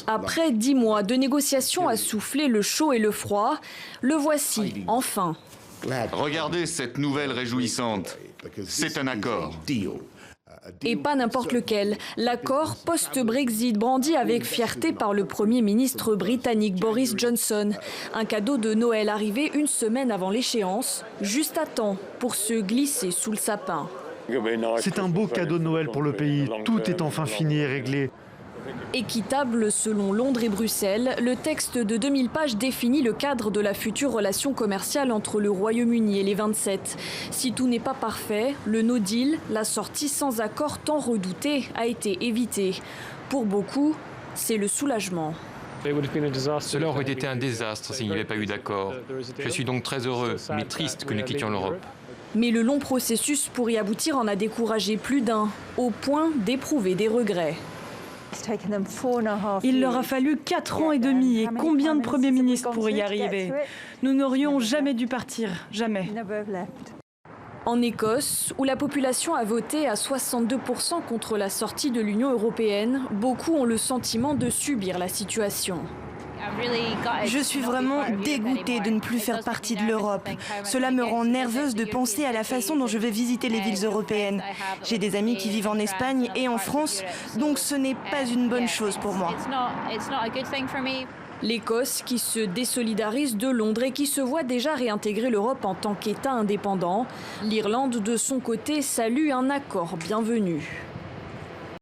Après 10 mois de négociations à souffler le chaud et le froid, le voici enfin. Regardez cette nouvelle réjouissante. C'est un accord. Et pas n'importe lequel. L'accord post-Brexit brandi avec fierté par le Premier ministre britannique Boris Johnson. Un cadeau de Noël arrivé une semaine avant l'échéance, juste à temps pour se glisser sous le sapin. C'est un beau cadeau de Noël pour le pays. Tout est enfin fini et réglé. Équitable selon Londres et Bruxelles, le texte de 2000 pages définit le cadre de la future relation commerciale entre le Royaume-Uni et les 27. Si tout n'est pas parfait, le no deal, la sortie sans accord tant redoutée, a été évitée. Pour beaucoup, c'est le soulagement. Cela aurait été un désastre s'il n'y avait pas eu d'accord. Je suis donc très heureux, mais triste que nous quittions l'Europe. Mais le long processus pour y aboutir en a découragé plus d'un, au point d'éprouver des regrets. Il leur a fallu 4 ans et demi. Et combien de premiers ministres pour y arriver? Nous n'aurions jamais dû partir, jamais. En Écosse, où la population a voté à 62% contre la sortie de l'Union européenne, beaucoup ont le sentiment de subir la situation. Je suis vraiment dégoûtée de ne plus faire partie de l'Europe. Cela me rend nerveuse de penser à la façon dont je vais visiter les villes européennes. J'ai des amis qui vivent en Espagne et en France, donc ce n'est pas une bonne chose pour moi. L'Écosse qui se désolidarise de Londres et qui se voit déjà réintégrer l'Europe en tant qu'État indépendant. L'Irlande, de son côté, salue un accord bienvenu.